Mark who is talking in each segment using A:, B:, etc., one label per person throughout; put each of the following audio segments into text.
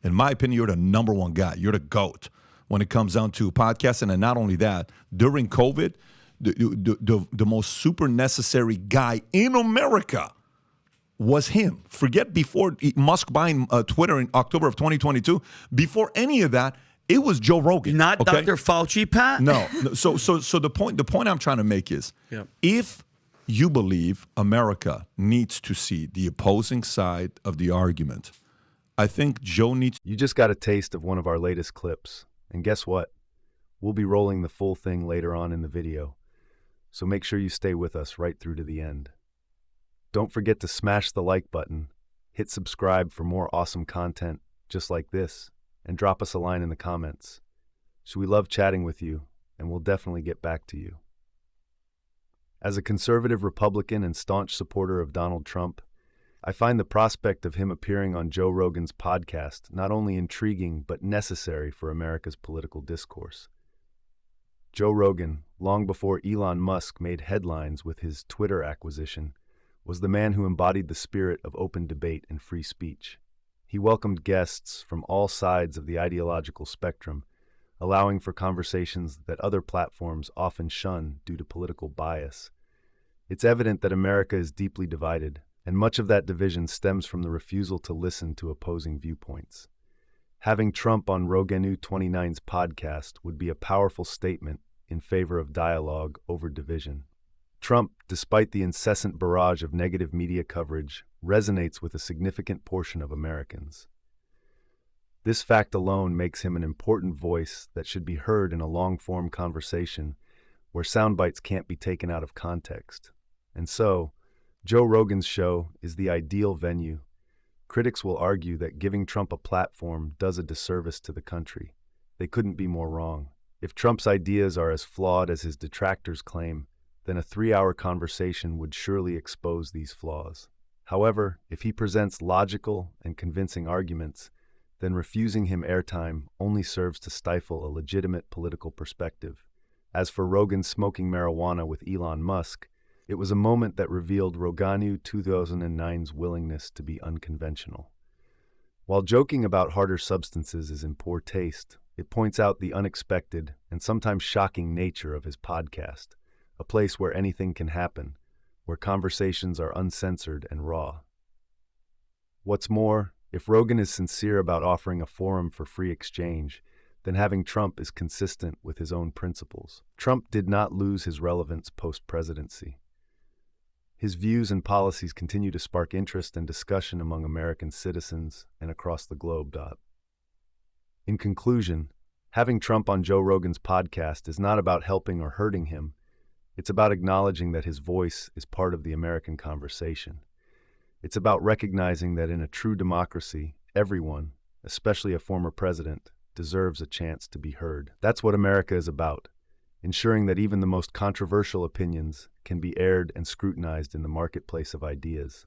A: In my opinion, you're the number one guy. You're the GOAT when it comes down to podcasting. And not only that, during COVID, the most super necessary guy in America was him. Forget before Musk buying Twitter in October of 2022. Before any of that, it was Joe Rogan.
B: Not
A: okay?
B: Dr. Fauci, Pat?
A: No. So the point I'm trying to make is, if you believe America needs to see the opposing side of the argument, I think Joe needs...
C: You just got a taste of one of our latest clips. And guess what? We'll be rolling the full thing later on in the video. So make sure you stay with us right through to the end. Don't forget to smash the like button, hit subscribe for more awesome content just like this, and drop us a line in the comments. So we love chatting with you, and we'll definitely get back to you. As a conservative Republican and staunch supporter of Donald Trump, I find the prospect of him appearing on Joe Rogan's podcast not only intriguing but necessary for America's political discourse. Joe Rogan, long before Elon Musk made headlines with his Twitter acquisition, was the man who embodied the spirit of open debate and free speech. He welcomed guests from all sides of the ideological spectrum, allowing for conversations that other platforms often shun due to political bias. It's evident that America is deeply divided, and much of that division stems from the refusal to listen to opposing viewpoints. Having Trump on Rogan 29's podcast would be a powerful statement in favor of dialogue over division. Trump, despite the incessant barrage of negative media coverage, resonates with a significant portion of Americans. This fact alone makes him an important voice that should be heard in a long-form conversation where soundbites can't be taken out of context. And so, Joe Rogan's show is the ideal venue. Critics will argue that giving Trump a platform does a disservice to the country. They couldn't be more wrong. If Trump's ideas are as flawed as his detractors claim, then a 3-hour conversation would surely expose these flaws. However, if he presents logical and convincing arguments, then refusing him airtime only serves to stifle a legitimate political perspective. As for Rogan smoking marijuana with Elon Musk, it was a moment that revealed Rogan 2009's willingness to be unconventional. While joking about harder substances is in poor taste, it points out the unexpected and sometimes shocking nature of his podcast, a place where anything can happen, where conversations are uncensored and raw. What's more, if Rogan is sincere about offering a forum for free exchange, then having Trump is consistent with his own principles. Trump did not lose his relevance post-presidency. His views and policies continue to spark interest and discussion among American citizens and across the globe. In conclusion, having Trump on Joe Rogan's podcast is not about helping or hurting him. It's about acknowledging that his voice is part of the American conversation. It's about recognizing that in a true democracy, everyone, especially a former president, deserves a chance to be heard. That's what America is about, ensuring that even the most controversial opinions can be aired and scrutinized in the marketplace of ideas.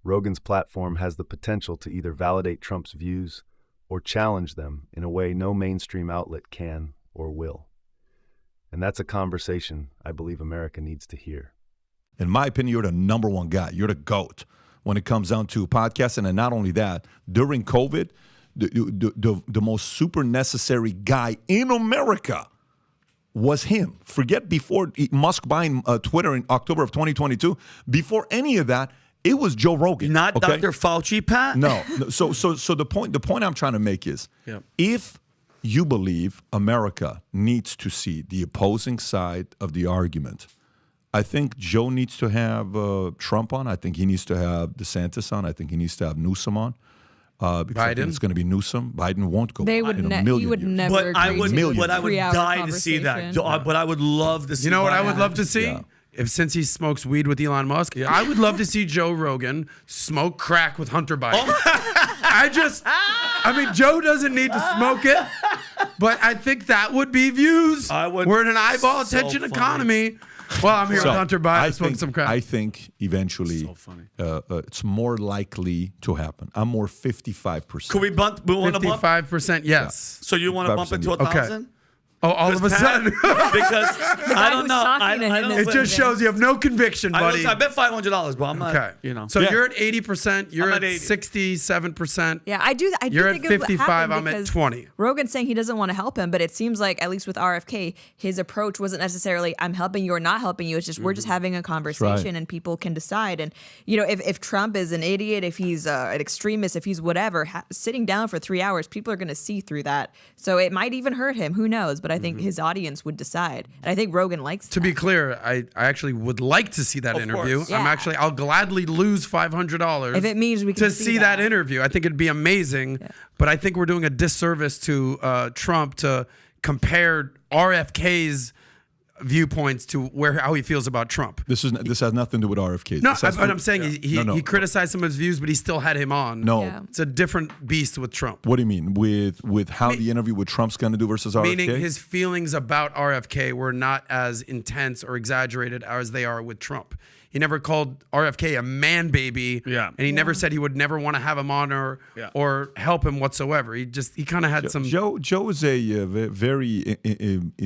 C: Rogan's platform has the potential to either validate Trump's views or challenge them in a way no mainstream outlet can or will. And that's a conversation I believe America needs to hear.
A: In my opinion, you're the number one guy. You're the GOAT when it comes down to podcasting. And not only that, during COVID, the most super necessary guy in America was him. Forget before Musk buying Twitter in October of 2022. Before any of that, it was Joe Rogan.
B: Not Dr. Fauci, Pat?
A: No. So the point I'm trying to make is, if you believe America needs to see the opposing side of the argument, I think Joe needs to have Trump on. I think he needs to have DeSantis on. I think he needs to have Newsom on. Because I think it's going to be Newsom. Biden won't go.
D: They would
A: in a million
D: you would
A: years.
D: never.
B: But I would,
D: agree to
B: but I would
D: 3-hour
B: die to see that. But I would love to see.
E: You know what I would
B: Biden.
E: love to see? If since he smokes weed with Elon Musk, I would love to see Joe Rogan smoke crack with Hunter Biden. I mean, Joe doesn't need to smoke it, but I think that would be views. We're in an eyeball attention economy. Well, I'm here with Hunter Biden smoking some crack.
A: I think eventually it's more likely to happen. I'm more 55%.
B: Could we bump? We want to bump
E: 55%, yes.
B: So you want to bump it to 1,000?
E: Oh, all of a sudden.
B: Because I don't know. I don't
E: It just shows you have no conviction, buddy.
B: I bet $500, but I'm not,
E: Okay.
B: you know.
E: So you're at 80%. You're at 67%.
D: Yeah, I do
E: You're at
D: think it would
E: 55.
D: happen
E: I'm at
D: because
E: 20.
D: Rogan's saying he doesn't want to help him, but it seems like, at least with RFK, his approach wasn't necessarily I'm helping you or not helping you. It's just we're just having a conversation and people can decide. And you know, if Trump is an idiot, if he's an extremist, if he's whatever, sitting down for 3 hours, people are going to see through that. So it might even hurt him. Who knows? But I think his audience would decide, and I think Rogan likes
E: To be clear, I actually would like to see that interview.
B: course.
D: Yeah.
E: I'll gladly lose $500
D: if it means we can
E: to see that interview. I think it'd be amazing, but I think we're doing a disservice to Trump to compare RFK's viewpoints to how he feels about Trump.
A: This has nothing to do with RFK.
E: No,
A: This has
E: but
A: to-
E: I'm saying he criticized some of his views, but he still had him on.
A: No.
D: Yeah.
E: It's a different beast with Trump.
A: What do you mean with how the interview with Trump's going to do versus RFK?
E: Meaning his feelings about RFK were not as intense or exaggerated as they are with Trump. He never called RFK a man baby, and he never said he would never want to have him on or help him whatsoever. He kind of had some.
A: Joe is a very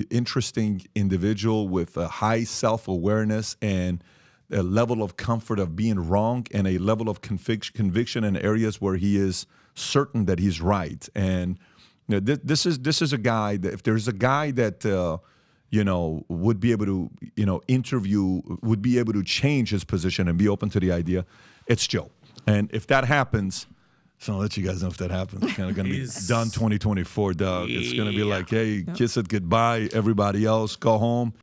A: interesting individual with a high self-awareness and a level of comfort of being wrong and a level of conviction in areas where he is certain that he's right. And you know, this is a guy that if there's a guy that would be able to, interview, would be able to change his position and be open to the idea, it's Joe. And if that happens, so I'll let you guys know if that happens. It's kind of going to be done 2024, dog. It's going to be like, hey, kiss it goodbye, everybody else, go home.